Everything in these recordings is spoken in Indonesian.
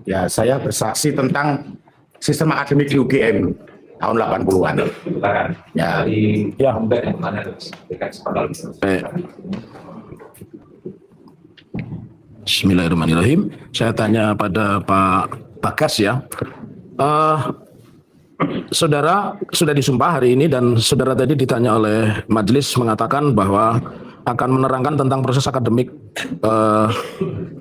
Ya, saya bersaksi tentang sistem akademik di UGM tahun 80-an. Ya. Ya. Bismillahirrahmanirrahim. Saya tanya pada Pak Bagas ya. Saudara sudah disumpah hari ini dan saudara tadi ditanya oleh majelis mengatakan bahwa akan menerangkan tentang proses akademik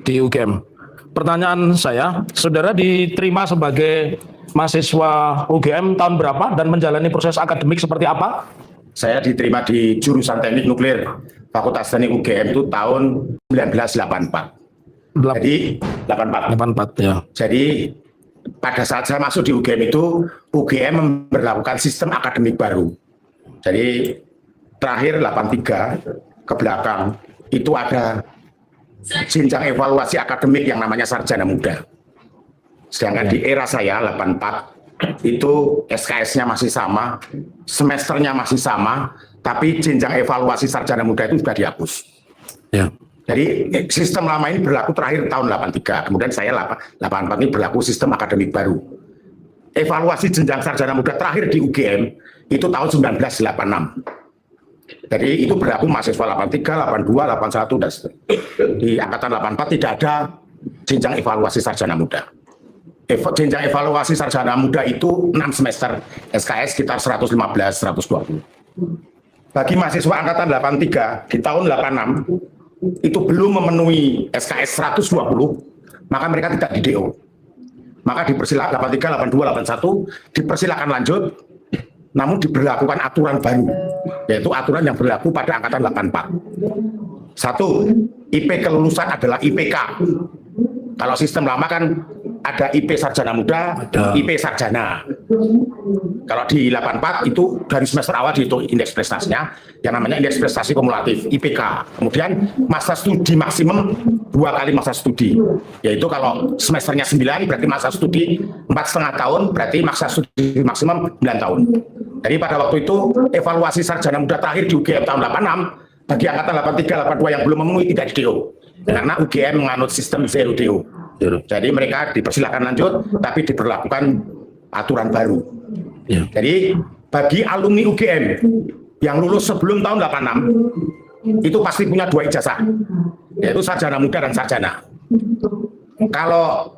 di UGM. Pertanyaan saya, saudara diterima sebagai mahasiswa UGM tahun berapa dan menjalani proses akademik seperti apa? Saya diterima di jurusan Teknik Nuklir Fakultas Teknik UGM itu tahun 1984. Jadi 84 ya. Jadi pada saat saya masuk di UGM itu, UGM memberlakukan sistem akademik baru. Jadi terakhir 83 ke belakang itu ada jenjang evaluasi akademik yang namanya sarjana muda. Sedangkan di era saya 84 itu SKS-nya masih sama, semesternya masih sama, tapi jenjang evaluasi sarjana muda itu sudah dihapus. Ya. Jadi sistem lama ini berlaku terakhir tahun 83, kemudian saya 84 ini berlaku sistem akademik baru. Evaluasi jenjang sarjana muda terakhir di UGM itu tahun 1986. Jadi itu berlaku mahasiswa 83, 82, 81 dan di angkatan 84 tidak ada jenjang evaluasi sarjana muda. Jenjang evaluasi sarjana muda itu 6 semester, SKS sekitar 115-120. Bagi mahasiswa angkatan 83 di tahun 86 itu belum memenuhi SKS 120, maka mereka tidak di DO. Maka dipersilakan 83, 82, 81 dipersilakan lanjut, namun diberlakukan aturan baru, yaitu aturan yang berlaku pada angkatan 84. Satu, IP kelulusan adalah IPK. Kalau sistem lama kan ada IP sarjana muda, IP sarjana. Kalau di 84 itu dari semester awal dihitung indeks prestasinya, yang namanya indeks prestasi kumulatif, IPK. Kemudian masa studi maksimum 2 kali masa studi, yaitu kalau semesternya 9 berarti masa studi 4,5 tahun, berarti masa studi maksimum 9 tahun. Jadi pada waktu itu evaluasi sarjana muda terakhir di UGM tahun 86 bagi angkatan 83, 82 yang belum memenuhi tidak di DO. Karena UGM menganut sistem zero DO. Jadi mereka dipersilakan lanjut, tapi diberlakukan aturan baru. Ya. Jadi bagi alumni UGM yang lulus sebelum tahun 86 itu pasti punya 2 ijazah, yaitu sarjana muda dan sarjana. Kalau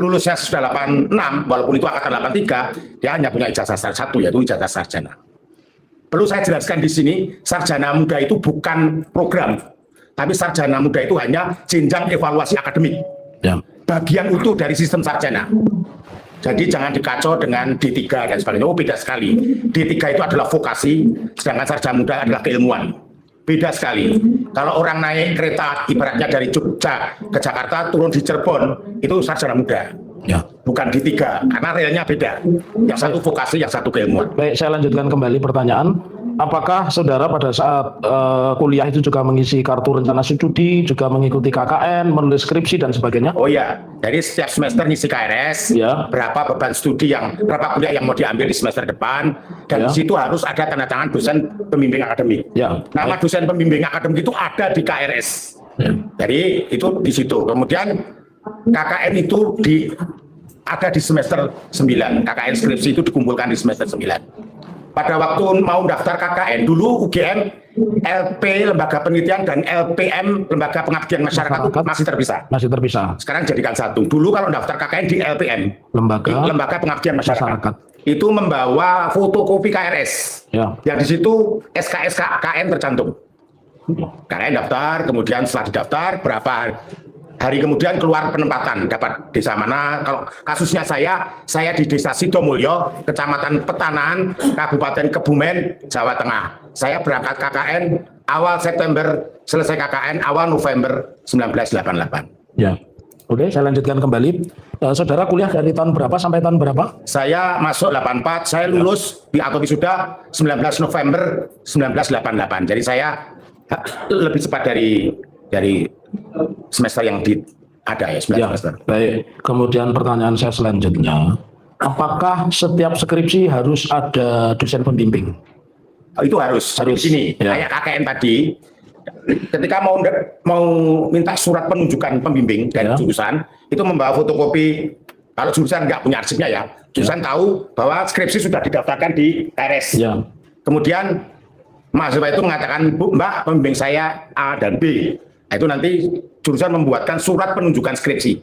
lulusnya sudah 86, walaupun itu angkatan 83, dia hanya punya ijazah satu, yaitu ijazah sarjana. Perlu saya jelaskan di sini, sarjana muda itu bukan program, tapi sarjana muda itu hanya jenjang evaluasi akademik. Ya. Bagian utuh dari sistem sarjana. Jadi jangan dikacau dengan D3 dan sebagainya. Oh, beda sekali. D3 itu adalah vokasi, sedangkan sarjana muda adalah keilmuan. Beda sekali. Kalau orang naik kereta ibaratnya dari Jogja ke Jakarta turun di Cirebon, itu sarjana muda. Ya. Bukan D3, karena realnya beda. Yang satu vokasi, yang satu keilmuan. Baik, saya lanjutkan kembali pertanyaan. Apakah saudara pada saat kuliah itu juga mengisi kartu rencana studi, juga mengikuti KKN, menulis skripsi dan sebagainya? Oh ya, jadi setiap semester ngisi KRS, ya. Berapa beban studi berapa kuliah yang mau diambil di semester depan, dan ya. di situ harus ada tanda tangan dosen pembimbing akademik. Ya. Nama dosen pembimbing akademik itu ada di KRS. Ya. Jadi itu di situ. Kemudian KKN itu ada di semester 9. KKN skripsi itu dikumpulkan di semester 9. Pada waktu mau daftar KKN, dulu UGM, LP Lembaga Penelitian dan LPM Lembaga Pengabdian Masyarakat itu masih terpisah. Masih terpisah. Sekarang jadikan satu. Dulu kalau daftar KKN di LPM, Lembaga Pengabdian Masyarakat, itu membawa fotokopi KRS. Ya. Yang di situ SKS KKN tercantum. KKN daftar, kemudian setelah didaftar, berapa hari kemudian keluar penempatan, dapat desa mana. Kalau kasusnya saya di desa Sidomulyo, Kecamatan Petanaan, Kabupaten Kebumen, Jawa Tengah. Saya berangkat KKN awal September, selesai KKN awal November 1988. Ya. Oke, saya lanjutkan kembali. Saudara kuliah dari tahun berapa sampai tahun berapa? Saya masuk 84, saya lulus di atau wisuda 19 November 1988. Jadi saya lebih cepat dari semester yang ada ya, 9 semester. Baik, kemudian pertanyaan saya selanjutnya, apakah setiap skripsi harus ada dosen pembimbing? Oh, itu harus di sini. Ya. Kayak KKN tadi, ketika mau minta surat penunjukan pembimbing dari jurusan, itu membawa fotokopi Kalau jurusan nggak punya arsipnya ya, jurusan tahu bahwa skripsi sudah didaftarkan di TRS. Ya. Kemudian mahasiswa itu mengatakan, Bu, Mbak, pembimbing saya A dan B. Nah, itu nanti jurusan membuatkan surat penunjukan skripsi.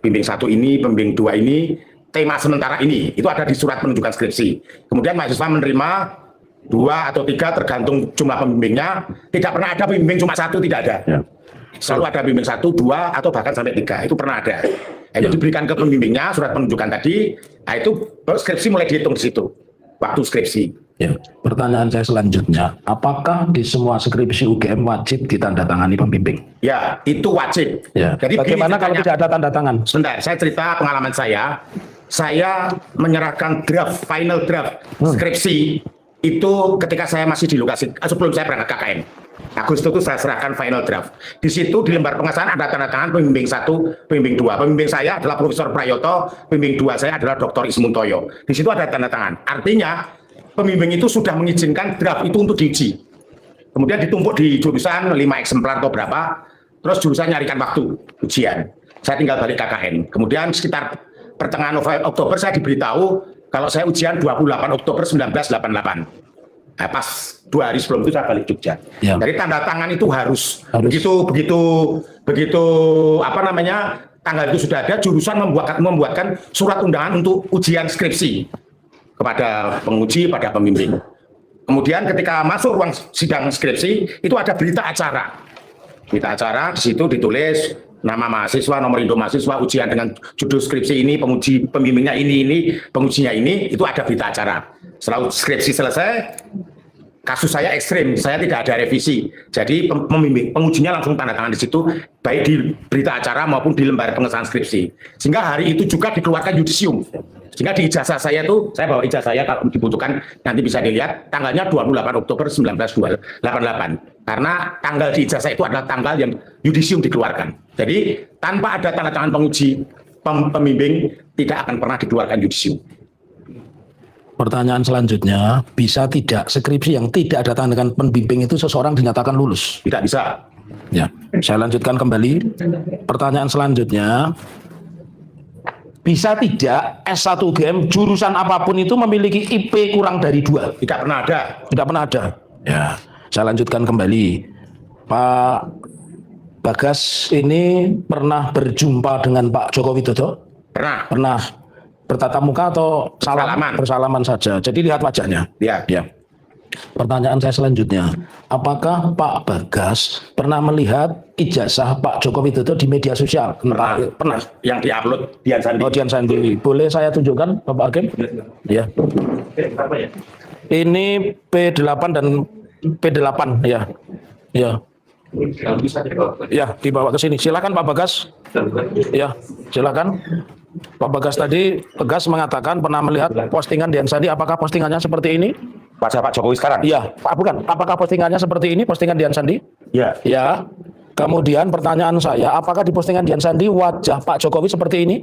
Pembimbing 1 ini, pembimbing 2 ini, tema sementara ini. Itu ada di surat penunjukan skripsi. Kemudian mahasiswa menerima 2 atau 3 tergantung jumlah pembimbingnya. Tidak pernah ada pembimbing cuma 1, tidak ada. Ya. Selalu ada pembimbing 1, 2, atau bahkan sampai 3. Itu pernah ada. Itu diberikan ke pembimbingnya, surat penunjukan tadi. Nah, itu skripsi mulai dihitung di situ. Waktu skripsi. Ya, pertanyaan saya selanjutnya, apakah di semua skripsi UGM wajib ditandatangani pembimbing? Ya, itu wajib. Ya. Jadi bagaimana kalau tidak ada tanda tangan? Sebentar, saya cerita pengalaman saya. Saya menyerahkan draft, final draft skripsi itu ketika saya masih di lokasi, sebelum saya berangkat KKN. Agustus itu saya serahkan final draft. Di situ di lembar pengesahan ada tanda tangan pembimbing 1, pembimbing 2. Pembimbing saya adalah Profesor Prayoto, pembimbing 2 saya adalah Dr. Ismuntoyo. Di situ ada tanda tangan. Artinya pembimbing itu sudah mengizinkan draft itu untuk diuji. Kemudian ditumpuk di jurusan 5 eksemplar atau berapa, terus jurusan nyarikan waktu ujian. Saya tinggal balik KKN. Kemudian sekitar pertengahan Oktober saya diberitahu kalau saya ujian 28 Oktober 1988. Nah, pas 2 hari sebelum itu saya balik Jogja. Ya. Jadi tanda tangan itu harus. Begitu apa namanya, tanggal itu sudah ada, jurusan membuatkan surat undangan untuk ujian skripsi kepada penguji, pada pembimbing. Kemudian ketika masuk ruang sidang skripsi itu ada berita acara. Berita acara di situ ditulis nama mahasiswa, nomor induk mahasiswa, ujian dengan judul skripsi ini, penguji pembimbingnya ini, pengujinya ini, itu ada berita acara. Setelah skripsi selesai, kasus saya ekstrim, saya tidak ada revisi. Jadi pengujinya langsung tanda tangan di situ, baik di berita acara maupun di lembar pengesahan skripsi. Sehingga hari itu juga dikeluarkan yudisium. Sehingga di ijazah saya itu, saya bawa ijazah saya kalau dibutuhkan nanti bisa dilihat, tanggalnya 28 Oktober 1988. Karena tanggal di ijazah itu adalah tanggal yang yudisium dikeluarkan. Jadi tanpa ada tanda tangan penguji pembimbing tidak akan pernah dikeluarkan yudisium. Pertanyaan selanjutnya, bisa tidak skripsi yang tidak ada tanda tangan pembimbing itu seseorang dinyatakan lulus? Tidak bisa. Ya, saya lanjutkan kembali. Pertanyaan selanjutnya, bisa tidak S1 UGM jurusan apapun itu memiliki IP kurang dari 2? Tidak pernah ada. Tidak pernah ada. Ya, saya lanjutkan kembali. Pak Bagas ini pernah berjumpa dengan Pak Joko Widodo? Pernah. Pernah bertatap muka atau bersalaman saja? Jadi lihat wajahnya. Ya. Ya. Pertanyaan saya selanjutnya, apakah Pak Bagas pernah melihat ijazah Pak Joko Widodo di media sosial? Pernah. Yang diupload Dian Sandi. Oh, Dian Sandi. Boleh saya tunjukkan, Bapak Hakim? Ya. Ini P8 dan P8, ya. Ya. Ya, dibawa ke sini. Silakan Pak Bagas. Ya, silakan. Pak Bagas tadi tegas mengatakan pernah melihat postingan Dian Sandi. Apakah postingannya seperti ini? Wajah Pak Jokowi sekarang? Iya, Pak, bukan. Apakah postingannya seperti ini, postingan Dian Sandi? Ya. Ya. Kemudian pertanyaan saya, apakah di postingan Dian Sandi wajah Pak Jokowi seperti ini?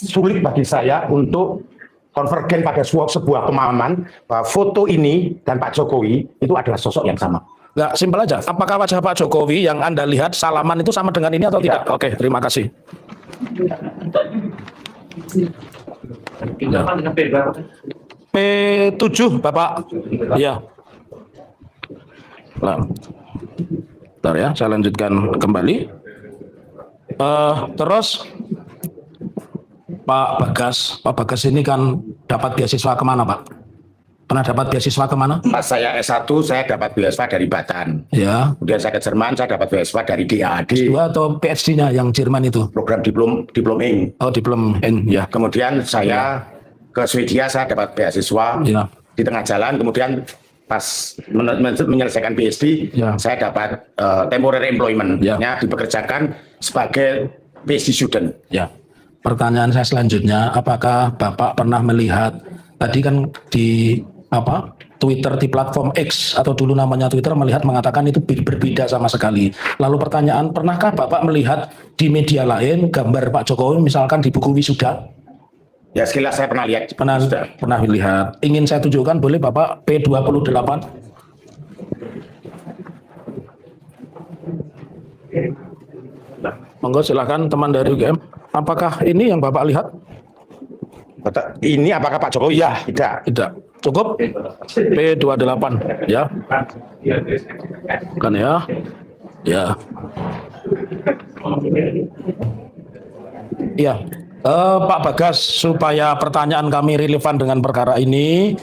Sulit bagi saya untuk konvergen pada sebuah pemahaman bahwa foto ini dan Pak Jokowi itu adalah sosok yang sama. Enggak, simpel aja. Apakah wajah Pak Jokowi yang Anda lihat salaman itu sama dengan ini atau tidak? Oke, terima kasih. Ya. P7, Bapak. Iya. Nah. Bentar ya, saya lanjutkan kembali. Terus Pak Bagas ini kan dapat beasiswa kemana, Pak? Pernah dapat beasiswa kemana? Pas saya S1, saya dapat beasiswa dari Batan. Ya. Kemudian saya ke Jerman, saya dapat beasiswa dari DAAD. S2 atau PhD-nya yang Jerman itu? Program diplom ing. Oh, diplom ing, ya. Kemudian saya ke Swedia, saya dapat beasiswa Ya. di tengah jalan. Kemudian pas menyelesaikan PhD, Ya. saya dapat temporary employment, Ya. dipekerjakan sebagai PhD student. Ya. Pertanyaan saya selanjutnya, apakah Bapak pernah melihat tadi kan di Twitter di platform X atau dulu namanya Twitter mengatakan itu berbeda sama sekali. Lalu pertanyaan, pernahkah Bapak melihat di media lain gambar Pak Jokowi misalkan di buku wisuda? Ya, sekilas saya pernah lihat. Pernah lihat. Ingin saya tunjukkan, boleh Bapak P28? Monggo silakan teman dari UGM. Apakah ini yang Bapak lihat? Ini apakah Pak Jokowi? Ya, tidak. Tidak. Cukup? P28 ya. Kan ya. Ya. Ya. Pak Bagas, supaya pertanyaan kami relevan dengan perkara ini,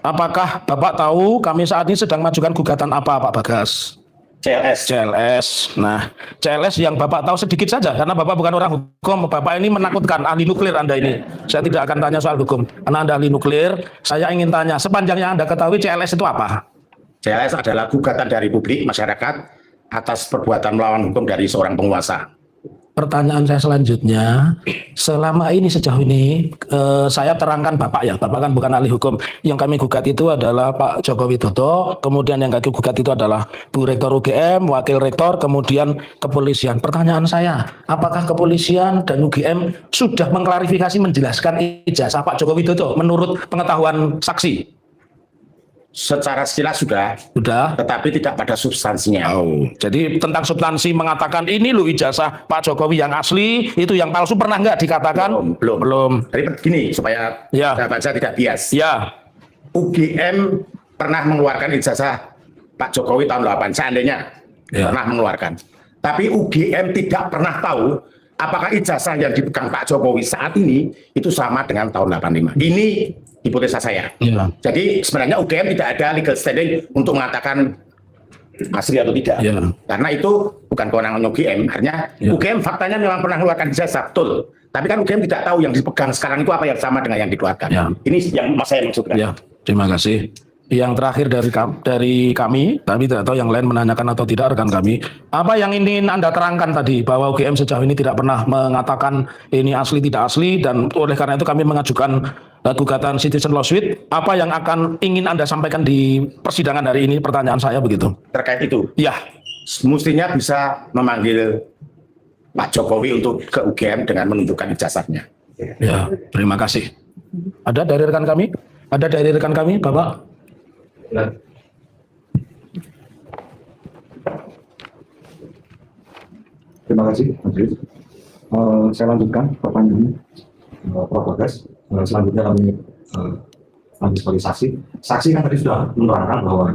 apakah Bapak tahu kami saat ini sedang majukan gugatan apa, Pak Bagas? CLS. Nah, CLS yang Bapak tahu sedikit saja, karena Bapak bukan orang hukum. Bapak ini menakutkan, ahli nuklir Anda ini. Saya tidak akan tanya soal hukum, karena Anda ahli nuklir. Saya ingin tanya, sepanjang yang Anda ketahui CLS itu apa? CLS adalah gugatan dari publik masyarakat atas perbuatan melawan hukum dari seorang penguasa. Pertanyaan saya selanjutnya, selama ini sejauh ini saya terangkan Bapak ya, Bapak kan bukan ahli hukum. Yang kami gugat itu adalah Pak Joko Widodo, kemudian yang kami gugat itu adalah Bu Rektor UGM, Wakil Rektor, kemudian kepolisian. Pertanyaan saya, apakah kepolisian dan UGM sudah mengklarifikasi menjelaskan ijazah Pak Joko Widodo menurut pengetahuan saksi? Secara sekilas sudah, tetapi tidak pada substansinya. Oh, jadi tentang substansi mengatakan ini loh ijazah Pak Jokowi yang asli, itu yang palsu pernah nggak dikatakan? Belum. Jadi begini supaya baca tidak bias. Ya. UGM pernah mengeluarkan ijazah Pak Jokowi tahun 8 seandainya pernah mengeluarkan. Tapi UGM tidak pernah tahu apakah ijazah yang dipegang Pak Jokowi saat ini itu sama dengan tahun 85. Ini hipotesa saya. Ya. Jadi sebenarnya UGM tidak ada legal standing untuk mengatakan asli atau tidak. Ya. Karena itu bukan kewenangan UGM. Artinya UGM faktanya memang pernah mengeluarkan ijazah, betul. Tapi kan UGM tidak tahu yang dipegang sekarang itu apa yang sama dengan yang dikeluarkan. Ya. Ini yang saya maksudkan. Ya, terima kasih. Yang terakhir dari kami tidak tahu yang lain menanyakan atau tidak rekan kami. Apa yang ingin Anda terangkan tadi bahwa UGM sejauh ini tidak pernah mengatakan ini asli tidak asli, dan oleh karena itu kami mengajukan gugatan citizen lawsuit. Apa yang ingin Anda sampaikan di persidangan hari ini? Pertanyaan saya begitu. Terkait itu? Ya. Mestinya bisa memanggil Pak Jokowi untuk ke UGM dengan menunjukkan ijazahnya. Ya, terima kasih. Ada dari rekan kami? Ada dari rekan kami, Bapak? Terima kasih, Majelis. Saya lanjutkan pertanyaan Prof. Bagas. Selanjutnya kami lanjut sebagai saksi. Saksi kan tadi sudah menerangkan bahwa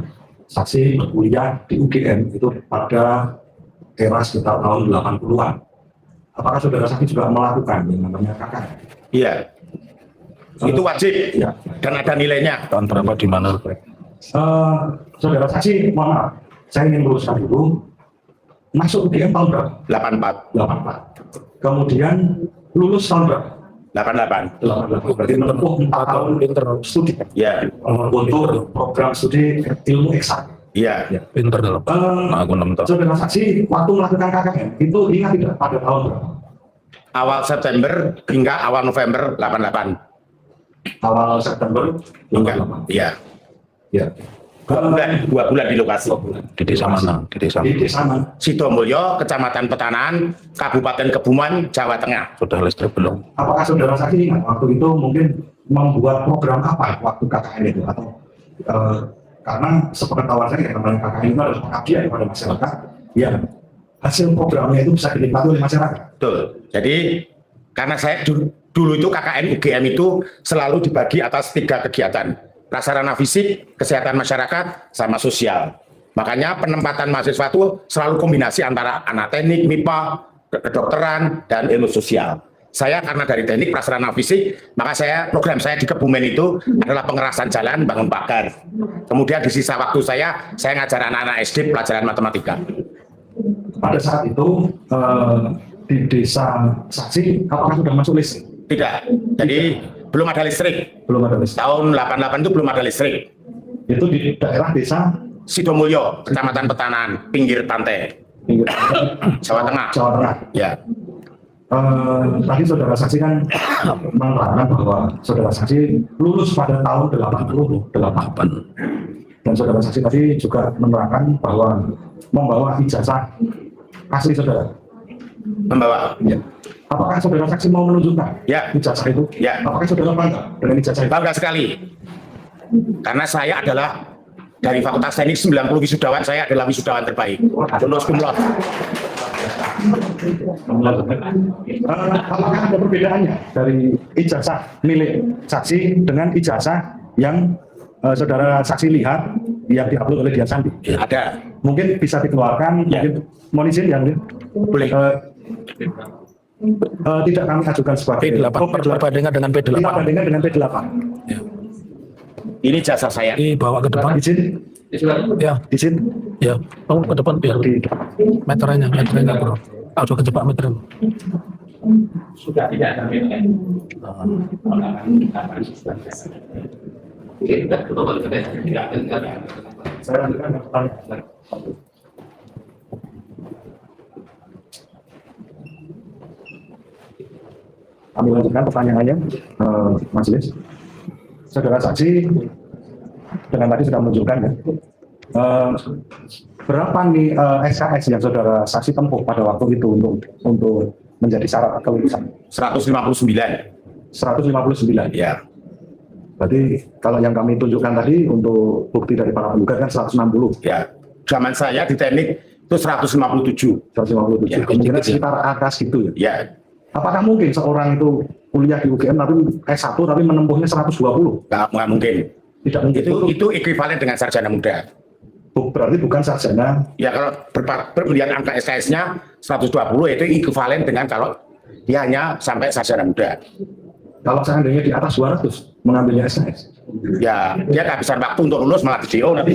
saksi berkuliah di UGM itu pada era sekitar tahun 80-an. Apakah saudara saksi juga melakukan yang namanya KKN? Iya. Itu wajib. Ya. Dan ada nilainya. Tahun berapa di mana? Saudara saksi, mohon maaf, saya ingin meluruskan dulu. Masuk UGM tahun berapa? 84. Kemudian lulus tahun berapa? 88. Berarti menempuh 4 tahun studi. Ya. Untuk program studi ilmu eksak. Iya. Pinter dalam. Aku 6 tahun. Saudara saksi, waktu melakukan KKN itu ingat tidak pada tahun berapa? Awal September hingga awal November 88. Awal September hingga. Iya. Ya. 2 bulan di lokasi. Di desa mana? Di desa mana? Sidomulyo, Kecamatan Petanaan, Kabupaten Kebumen, Jawa Tengah. Sudah listrik belum? Apakah saudara saksi ingat waktu itu mungkin membuat program apa waktu KKN itu? Atau karena sepengetahuan saya namanya KKN itu adalah pengabdian kepada masyarakat. Ya, hasil programnya itu bisa dinikmati oleh masyarakat. Betul. Jadi karena saya dulu itu KKN UGM itu selalu dibagi atas 3 kegiatan. Prasarana fisik, kesehatan masyarakat, sama sosial. Makanya penempatan mahasiswa itu selalu kombinasi antara anak teknik, MIPA, kedokteran, dan ilmu sosial. Saya karena dari teknik prasarana fisik, maka program saya di Kebumen itu adalah pengerasan jalan, bangun pagar. Kemudian di sisa waktu saya ngajar anak-anak SD pelajaran matematika. Pada saat itu di desa saksi, apakah sudah masuk listrik? Tidak. Jadi belum ada listrik. Belum ada listrik. Tahun 88 itu belum ada listrik. Itu di daerah desa Sidomulyo, Kecamatan Petanaan, pinggir pantai. Jawa Tengah. Jawa Tengah. Ya. Tadi saudara saksi kan menerangkan bahwa saudara saksi lulus pada tahun 88. Dan saudara saksi tadi juga menerangkan bahwa membawa ijazah asli saudara. Membawa. Ya. Apakah saudara saksi mau menunjukkan ijazah itu? Ya. Apakah saudara bangga dengan ijazah itu? Bangga sekali. Karena saya adalah dari Fakultas Teknik 90 wisudawan, saya adalah wisudawan terbaik. Lulus cum laude. Apakah ada perbedaannya dari ijazah milik saksi dengan ijazah yang saudara saksi lihat yang diupload oleh Dian Sandi? Ada. Mungkin bisa dikeluarkan, Ya. mungkin mohon izin yang Boleh. tidak kami ajukan sebagai P8 perbandingan dengan P8. kita bandingkan dengan P8. Ini jasa saya. Dibawa ke depan. Izin, Ya, izin ya. Oh, ke depan biar di meterannya bro. Aduh kejebak meteran. Sudah tidak ada saya lanjutkan ke pertanyaan. Kami lanjutkan pertanyaannya, majelis. Saudara saksi dengan tadi sudah menunjukkan ya, berapa nih SKS yang saudara saksi tempuh pada waktu itu untuk menjadi syarat kelulusan? 159. 159. Ya. Berarti kalau yang kami tunjukkan tadi untuk bukti dari para penggugat kan 160. Ya. Zaman saya di teknik itu 157. 157. Ya, Kemungkinan dikit ya. sekitar atas gitu ya. Ya. Apakah mungkin seorang itu kuliah di UGM tapi S1 tapi menempuhnya 120? Nggak mungkin. Tidak mungkin. Itu ekuivalen dengan sarjana muda. Berarti bukan sarjana. Ya kalau berlian angka SKS-nya 120 itu ekuivalen dengan kalau dia hanya sampai sarjana muda. Kalau seandainya di atas 200 mengambilnya SKS. Ya, dia kehabisan waktu untuk lulus malah di DO nanti.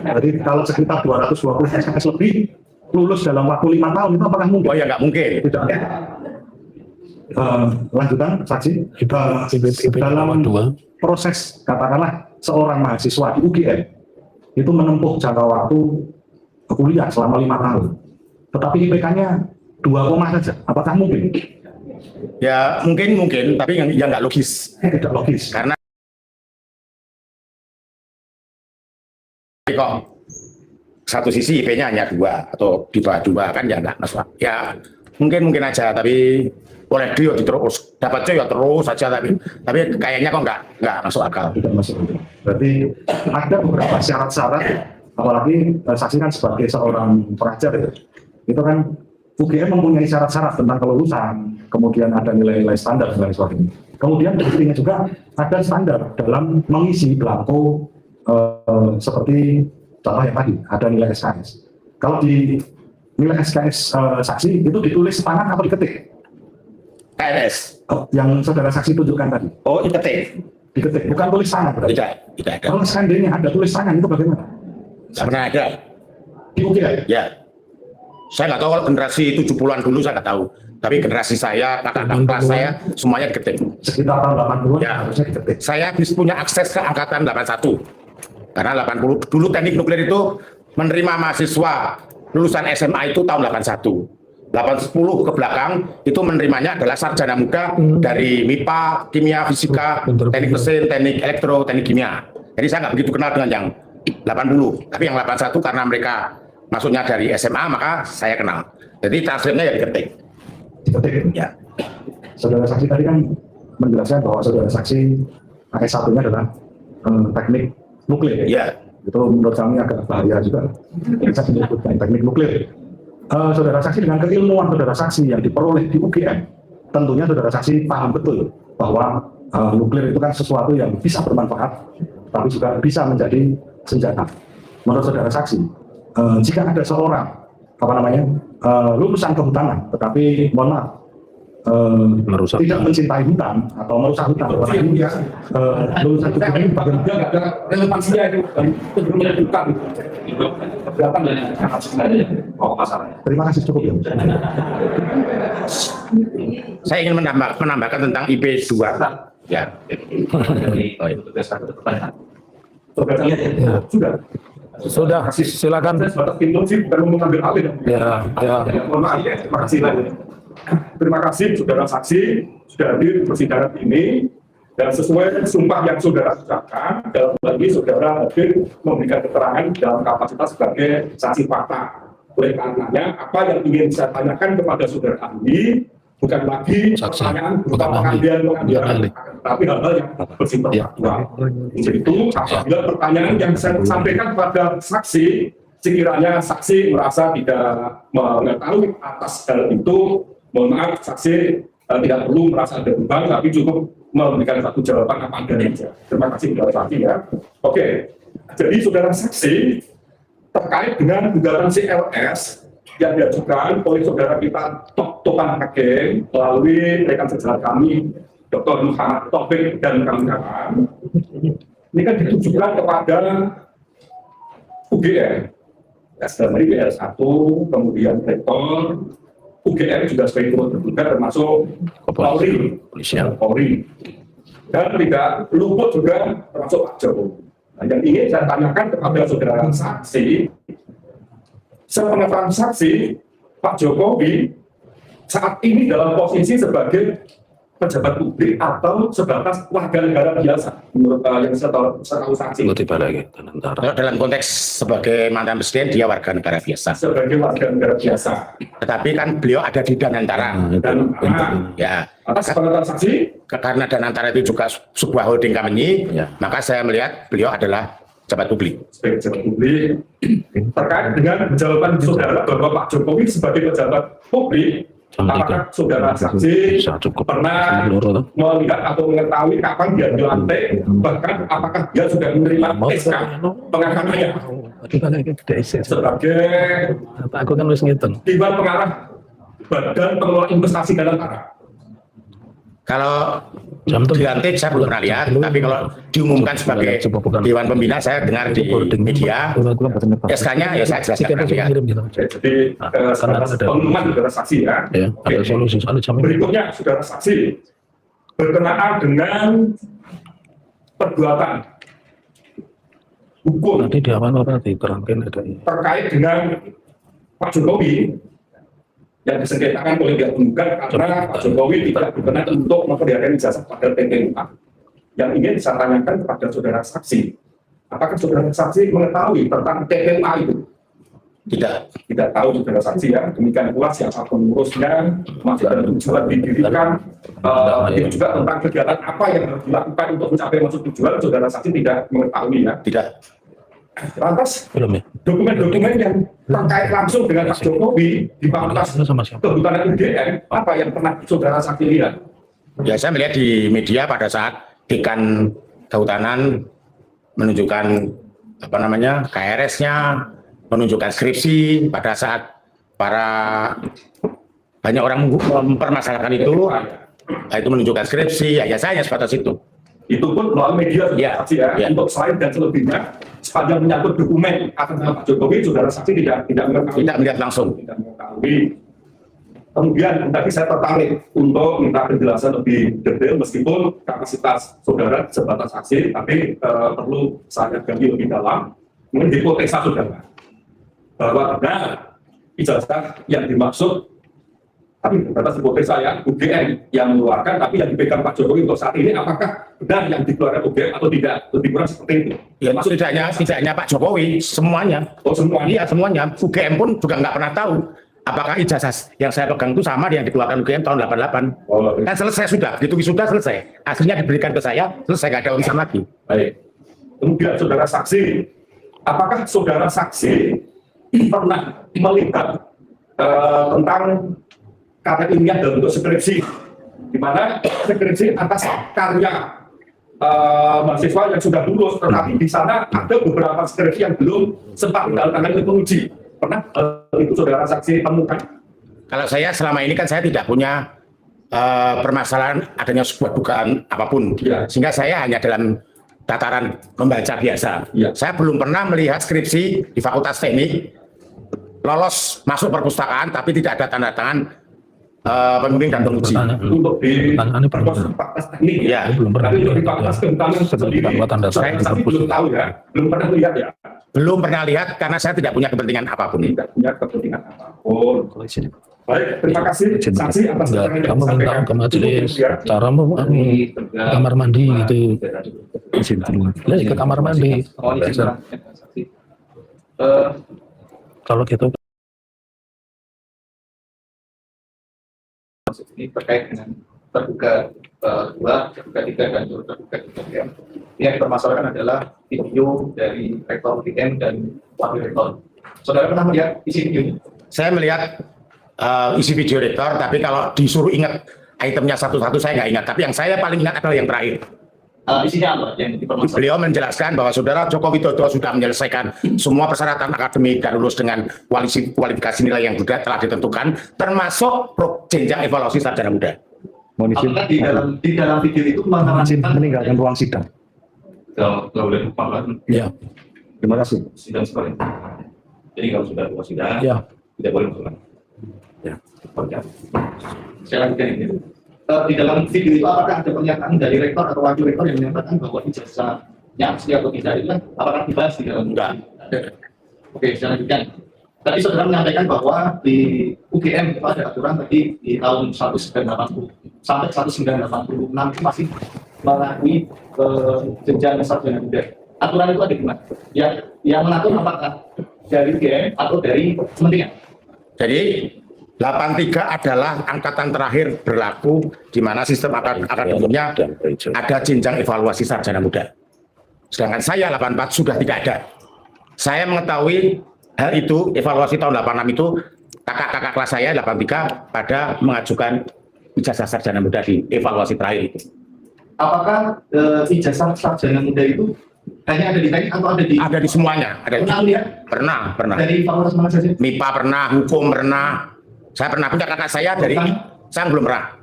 Jadi kalau sekitar 220 SKS lebih lulus dalam waktu 5 tahun itu apakah mungkin? Oh ya nggak mungkin. Tidak. Lanjutan saksi. Dalam proses katakanlah seorang mahasiswa di UGM itu menempuh jangka waktu kuliah selama 5 tahun, tetapi IPK-nya 2, saja. Apakah mungkin? Ya mungkin, tapi yang nggak logis. Tidak logis. Karena kok satu sisi IP-nya hanya 2 atau di bawah 2 kan ya nggak masuk. Ya mungkin aja, tapi boleh dia terus dapat ya terus saja, tapi kayaknya kok nggak masuk akal. Tidak masuk. Berarti ada beberapa syarat-syarat, apalagi saksi kan sebagai seorang pelajar itu kan UGM mempunyai syarat-syarat tentang kelulusan, kemudian ada nilai-nilai standar dan lain sebagainya. Kemudian berikutnya juga ada standar dalam mengisi belangko seperti contoh yang tadi ada nilai SKS. Kalau di nilai SKS saksi itu ditulis tangan atau diketik? KNS. Yang saudara saksi tunjukkan tadi. Oh diketik. Diketik, bukan tulis tangan berarti. Tidak ada. Kalau seandainya ada tulis tangan itu bagaimana? Nggak pernah ada. Di UGM? Ya. Saya nggak tahu kalau generasi 70-an dulu saya nggak tahu. Tapi generasi saya, kakak kelas saya semuanya diketik. Sekitar tahun 80-an Ya. harusnya diketik. Saya punya akses ke angkatan 81. Karena 80 dulu teknik nuklir itu menerima mahasiswa lulusan SMA itu tahun 81. 8-10 ke belakang itu menerimanya adalah sarjana muda dari MIPA, kimia, fisika, teknik mesin, teknik elektro, teknik kimia. Jadi saya nggak begitu kenal dengan yang 80. Tapi yang 81 karena mereka masuknya dari SMA maka saya kenal. Jadi transkripnya ya diketik. Diketik. Ya. Saudara saksi tadi kan menjelaskan bahwa saudara saksi S1-nya adalah teknik nuklir. Ya. Itu menurut kami agak bahaya juga. Bisa menyebutkan teknik nuklir. Saudara saksi dengan keilmuan saudara saksi yang diperoleh di UGM, tentunya saudara saksi paham betul bahwa nuklir itu kan sesuatu yang bisa bermanfaat, tapi juga bisa menjadi senjata. Menurut saudara saksi, jika ada seorang lulusan kehutanan, tetapi mohon maaf, Merusak. tidak mencintai hutan atau merusak hutan, lulusan kehutanan ini bagaimana? nggak ada relevansinya itu belum menentukan keberatan dari pokok masalahnya. Terima kasih, cukup ya. Saya ingin menambahkan tentang IP 2. Ya. Oh, iya. Sudah. Sudah, silakan. Saya sebatas pintu sih bukan mau mengambil alih. Ya. Mohon maaf ya, terima kasih. Terima kasih saudara saksi sudah hadir di persidangan ini dan sesuai sumpah yang saudara ucapkan dalam hal ini saudara hadir memberikan keterangan dalam kapasitas sebagai saksi fakta. Oleh karenanya apa yang ingin saya tanyakan kepada saudara ahli bukan lagi Saksi, pertanyaan bukan berupa ahli. pengambilan, Ahli. tapi hal-hal yang bersifat Ya. faktual. Jadi itu apabila pertanyaan yang saya sampaikan kepada saksi sekiranya saksi merasa tidak mengetahui atas hal itu, mohon maaf, saksi tidak perlu merasa ada beban, tapi cukup memberikan satu jawaban apa adanya saja. Terima kasih saudara saksi ya. Oke, jadi saudara saksi terkait dengan gugatan CLS yang diajukan oleh saudara kita Topan Hakim melalui rekan sejarah kami Dr. Muhammad Taufik dan kawan-kawan, ini kan ditujukan kepada UGM, dari BR1, kemudian Rektor, UGM juga sebagai turut terduga termasuk Polri, dan tidak luput juga termasuk Pak Jokowi. Nah, yang ingin saya tanyakan kepada saudara saksi, sepengetahuan saksi, Pak Jokowi saat ini dalam posisi sebagai pejabat publik atau sebatas warga negara biasa menurut yang saya tahu saksi. Kalau dalam konteks sebagai mantan presiden dia warga negara biasa. Sebagai warga negara biasa. Tetapi kan beliau ada di Danantara. Ya. Atas pengetahuan saksi, karena Danantara itu juga sebuah holding company, maka saya melihat beliau adalah pejabat publik. Sebagai pejabat publik, terkait dengan jawaban saudara bahwa Pak Jokowi sebagai pejabat publik, apakah saudara saksi pernah melihat atau mengetahui kapan dia dilantik, bahkan apakah dia sudah menerima SK pengangkatannya sebagai Dewan Pengarah Badan Pengelola Investasi Danantara? Kalau dilantik saya belum pernah lihat, tapi kalau diumumkan sebagai Dewan Pembina saya dengar di media, SK-nya ya saya jelaskan pernah lihat. Jadi pengumuman saudara saksi ya. Berikutnya saudara saksi berkenaan dengan perbuatan hukum terkait dengan Pak Jokowi yang disengketakan oleh pihak penggugat karena Pak Jokowi tidak berkenan untuk memperlihatkan ijazah pada TPUA. Yang ingin saya tanyakan kepada saudara saksi, apakah saudara saksi mengetahui tentang TPUA itu? Tidak tahu saudara saksi ya. Demikian pula siapa pengurusnya, masih dalam tujuan didirikan, itu juga tentang kegiatan apa yang harus dilakukan untuk mencapai maksud tujuan, saudara saksi tidak mengetahui ya. Tidak. Lantas dokumen-dokumen yang terkait langsung dengan Pak Jokowi di Fakultas Kehutanan UGM, apa yang pernah saudara saksi lihat? Ya saya melihat di media pada saat Dekan Kehutanan menunjukkan apa namanya KRS-nya, menunjukkan skripsi pada saat banyak orang mempermasalahkan itu menunjukkan skripsi, ya saya hanya sebatas itu. Itu pun melalui media saudara saksi ya. Untuk selain dan selebihnya sepanjang menyangkut dokumen atas nama Pak Jokowi, saudara saksi tidak melihat langsung. Tidak mengetahui. Kemudian tadi saya tertarik untuk minta penjelasan lebih detail meskipun kapasitas saudara sebatas saksi, tapi perlu saya gali lebih dalam. Mungkin hipotesa saudara bahwa benar ijazah yang dimaksud, tapi terbatas hipotesa ya, UGM yang mengeluarkan, tapi yang dipegang Pak Jokowi untuk saat ini apakah benar yang dikeluarkan UGM atau tidak? Lebih kurang seperti itu. Ya maksud tidak hanya Pak Jokowi, semuanya. Oh semuanya? Iya semuanya. UGM pun juga nggak pernah tahu apakah ijazah yang saya pegang itu sama yang dikeluarkan UGM tahun 88. Oh, kan selesai sudah, begitu sudah selesai. Akhirnya diberikan ke saya, selesai, nggak ada urusan lagi. Baik. Kemudian saudara saksi, apakah saudara saksi pernah melihat tentang karya ilmiah dalam bentuk skripsi, di mana skripsi atas karya mahasiswa yang sudah lulus, tetapi di sana ada beberapa skripsi yang belum sempat ditandatangani oleh penguji. Pernah itu saudara saksi temukan? Kalau saya selama ini kan saya tidak punya permasalahan adanya sebuah dugaan apapun, sehingga saya hanya dalam tataran membaca biasa. Saya belum pernah melihat skripsi di Fakultas Teknik lolos masuk perpustakaan tapi tidak ada tanda tangan pembimbing dan penguji. Untuk di Fakultas Teknik ya, belum pernah. Tapi untuk di Fakultas Kehutanan sendiri, saya belum tahu ya, belum pernah lihat ya. Belum pernah lihat karena saya tidak punya kepentingan apapun. Tidak punya kepentingan apapun. Baik, terima kasih saksi atas keterangan yang kamu minta ke majelis cara kamar mandi gitu. Ke kamar mandi. Kalau gitu ini terkait dengan terduga 2, terduga 3, dan terduga 3. Yang dipermasalahkan adalah video dari rektor UGM dan wakil rektor. Saudara pernah melihat isi video ini? Saya melihat isi video rektor, tapi kalau disuruh ingat itemnya satu-satu saya nggak ingat. Tapi yang saya paling ingat adalah yang terakhir. Isinya apa yang dipermasalahkan? Beliau menjelaskan bahwa Saudara Joko Widodo sudah menyelesaikan semua persyaratan akademik dan lulus dengan kualifikasi nilai yang sudah telah ditentukan, termasuk jenjang evaluasi sarjana muda. Mohon izin. Apakah di dalam video itu mengenai Meninggalkan ruang sidang. kalau boleh Pak, Ya, Terima kasih. sidang sekolah. Jadi kalau sudah dua sidang, ya. tidak boleh masuk lagi. Ya. Oke. Saya lanjutkan ini. Di dalam video itu apakah ada pernyataan dari rektor atau wakil rektor yang menyatakan bahwa ijazahnya asli atau tidak itu kan apakah dibahas di dalam? Enggak. Oke, saya lanjutkan. Tadi saudara menyampaikan bahwa di UGM itu ada aturan tadi di tahun 1980 sampai 1986 itu masih mengakui jenjang sarjana muda. Aturan itu ada di mana? Yang mengatur apakah dari UGM atau dari kementerian? Jadi 83 adalah angkatan terakhir berlaku di mana sistem akademiknya ada jenjang evaluasi sarjana muda. Sedangkan saya 84 sudah tidak ada. Saya mengetahui hal itu, evaluasi tahun 86 itu kakak-kakak kelas saya 83 pada mengajukan ijazah sarjana muda di evaluasi terakhir itu. Apakah ijazah sarjana muda itu hanya ada di teknik atau ada di? Ada di semuanya. Ada Pernah lihat? pernah. Dari fakultas mana saja? MIPA pernah, hukum pernah. Saya pernah punya kakak saya dari saya belum pernah.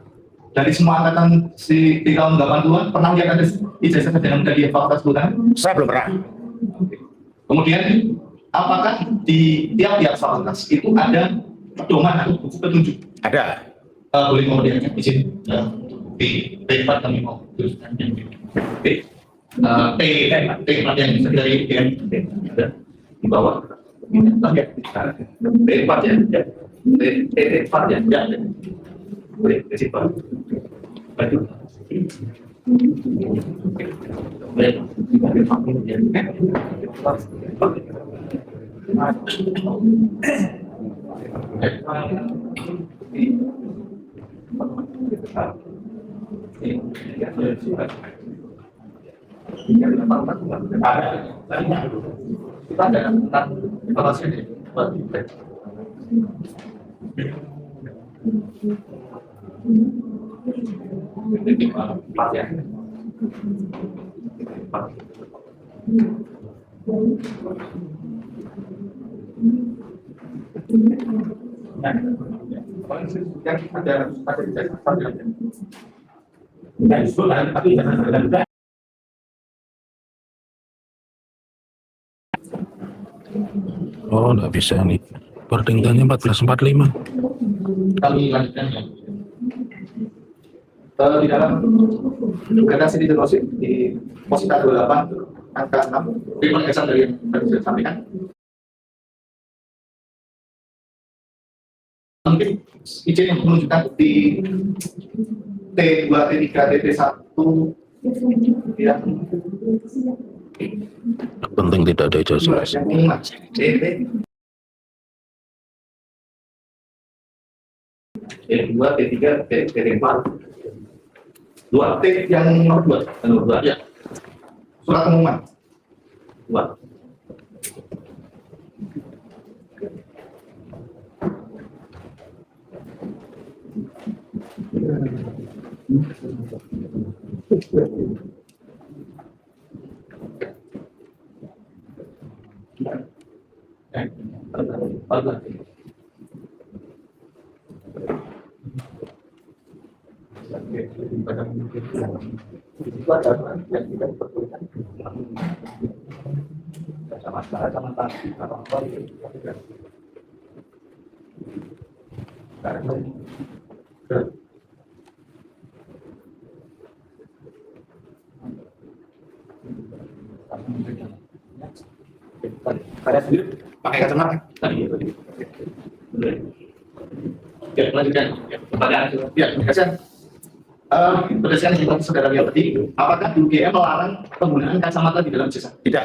Dari semua angkatan di tahun 80-an pernah lihat ada ijazah sarjana muda di fakultas kehutanan? Saya belum pernah. Kemudian apakah di tiap-tiap fakultas itu ada pedoman atau buku petunjuk? Ada. Boleh kemudian izin di T4 kami mau tuliskan yang T4 yang dari UGM ada di bawah. T4 ya. T4 ya. Boleh T4. Baju. Kita ada tentang evaluasi ini. Oh, nggak bisa nih. Pertingkatnya 1445. Kami lanjutkan ya. Di dalam gugatan sini terus di posita 28 angka 6 di penegasan dari yang tadi saya sampaikan. Mungkin izin yang menunjukkan di T2, T3, T1 tidak Penting tidak ada ijazah. T2, T3, T4 2 T yang nomor 2 ya. Surat pengumuman 2. Pakai kacamata. Ya, lanjutkan. Pertanyaan. Ya, terima kasih. Berdasarkan yang saudara lihat tadi, apakah UGM melarang penggunaan kacamata di dalam ijazah? Tidak.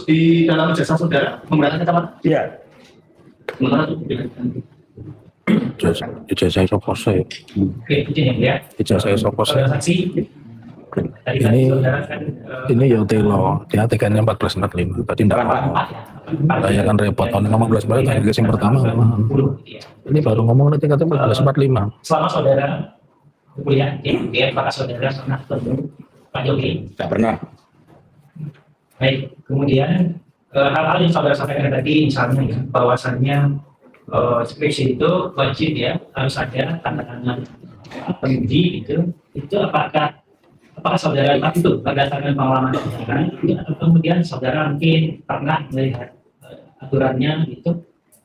Di dalam ijazah saudara menggunakan kacamata? Iya. Mengenai Ijazah sopos saya. Oke, izin ya. Ijazah sopos saya. Saksi Tadi Ini- saudara kan Ini Yotelo, dia TK-nya 1445. Tadi enggak mau. Saya kan repot. Kalau ngomong 1445, tadi yang pertama. 10 gitu ya. Ini baru ngomong nanti katanya 1445. Selama saudara kuliah di UGM, apakah saudara pernah bertemu Pak Jokowi? Tidak pernah. Baik, kemudian hal-hal yang saudara sampaikan tadi, misalnya ya, bahwasannya skripsi itu wajib ya, harus ada tanda tangan penguji gitu. Itu apakah saudara lihat itu berdasarkan pengalaman saudara, atau kemudian saudara mungkin pernah melihat aturannya gitu,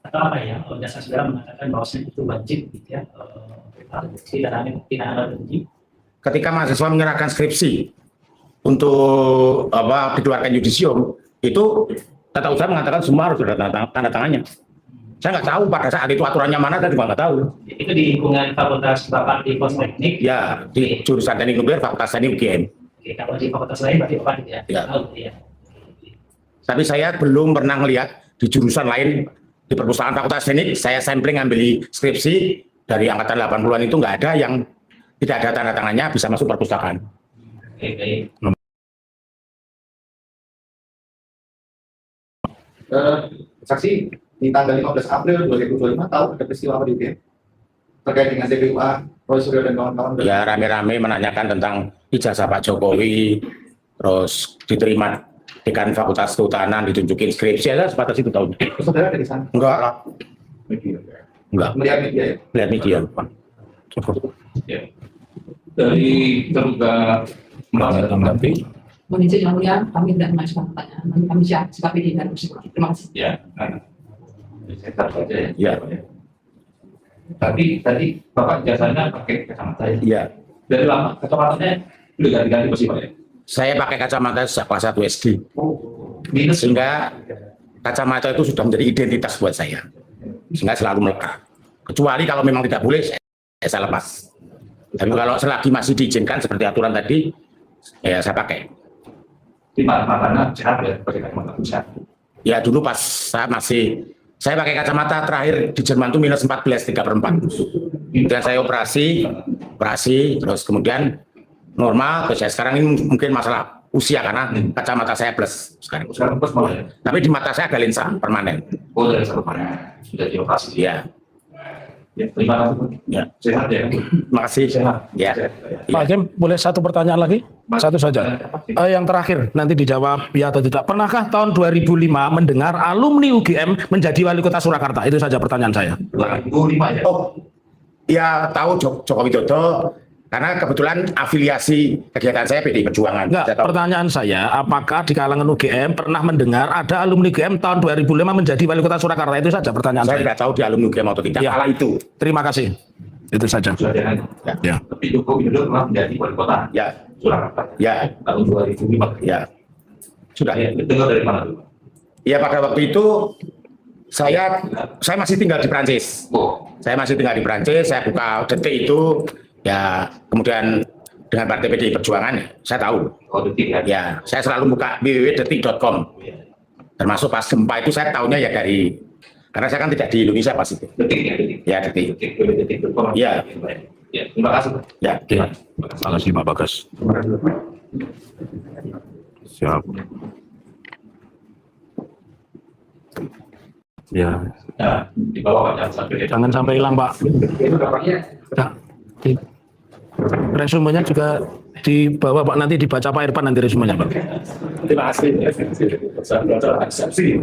atau apa ya, dasar saudara mengatakan bahwasanya itu wajib gitu ya, tidak ada penguji. Ketika mahasiswa menyerahkan skripsi untuk dikeluarkan yudisium, itu tata usaha mengatakan semua harus ada tanda tangannya. Saya nggak tahu pada saat itu aturannya mana, saya juga nggak tahu. Itu di lingkungan Fakultas Bapak di Politeknik. Ya, di jurusan teknik nuklir Fakultas Teknik UGM. Oke, kalau di fakultas lain berarti Bapak tidak Ya. tahu ya. Tapi saya belum pernah melihat di jurusan lain di perpustakaan Fakultas Teknik, saya sampling ambil skripsi dari angkatan 80-an itu nggak ada yang tidak ada tanda tangannya bisa masuk perpustakaan. Oke, baik. Saksi di tanggal 15 April 2025 tahu ada peristiwa apa di UGM terkait dengan CPUA, Roy Suryo dan kawan-kawan? Ya rame-rame menanyakan tentang ijazah Pak Jokowi, terus diterima dekan Fakultas Kehutanan, ditunjukin skripsi, ya sebatas itu tahun. Saudara ada di sana? Enggak lah, enggak. Melihat media ya? Lihat media. Ya. Dari terduga Saya tanggapi. Mohon izin yang mulia, kami tidak mengajukan pertanyaan. Kami siap sikap ini dan bersyukur. Terima kasih. ya, saya tahu aja ya. Ya. Tapi tadi Bapak jasanya pakai kacamata ya. Iya. Dari lama kacamatanya udah ganti-ganti pasti Pak ya. Saya pakai kacamata sejak kelas 1 SD, Minus sehingga kacamata itu sudah menjadi identitas buat saya, sehingga selalu melekat. Kecuali kalau memang tidak boleh, saya lepas. Tapi kalau selagi masih diizinkan seperti aturan tadi, ya saya pakai. di matanya sehat ya, pakai kacamata sehat. Ya dulu pas saya pakai kacamata terakhir di Jerman itu minus 14/3/4. Dan saya operasi, terus kemudian normal. Terus saya sekarang ini mungkin masalah usia karena kacamata saya plus sekarang. Sekarang plus malah ya. Tapi di mata saya ada lensa permanen. Oh dari satu mana sudah dioperasi. Ya, Ya, terima kasih Pak. ya. Sehat ya. Terima kasih. Sehat. Ya. Sehat, ya. Pak Hakim, boleh satu pertanyaan lagi? Satu saja. Yang terakhir, nanti dijawab ya atau tidak. Pernahkah tahun 2005 mendengar alumni UGM menjadi wali kota Surakarta? Itu saja pertanyaan saya. 2005 ya. Oh, ya tahu Joko Widodo karena kebetulan afiliasi kegiatan saya PDI Perjuangan. Enggak, Saya tahu. pertanyaan saya, apakah di kalangan UGM pernah mendengar ada alumni UGM tahun 2005 menjadi wali kota Surakarta? Itu saja pertanyaan Saya saya. tidak tahu di alumni UGM atau tidak. Ya. Kala itu. Terima kasih. Itu saja. Sudah jangan. Ya. Tapi Joko Widodo pernah menjadi wali kota Ya, Surakarta ya, tahun 2005. ya. Sudah. Ya, dengar dari mana tuh? Ya pada waktu itu saya masih tinggal di Prancis. Oh, Saya masih tinggal di Prancis. Saya buka detik itu. Ya kemudian dengan Partai PDI Perjuangan saya tahu. oh detik ya. Ya saya selalu buka www.detik.com. Termasuk pas gempa itu saya tahunya ya dari karena saya kan tidak di Indonesia pas itu. Detik ya, detik. Ya detik. Detik. Ya. Ya, terima kasih Pak. Ya. Terima kasih Pak Bagas. Siap. Ya, Nah, di bawah Pak, jangan sampai jangan sampai hilang Pak. Ya, di- resumenya juga di bawah Pak, nanti dibaca Pak Irfan nanti resumenya Pak. Terima kasih. Saya belajar eksepsi.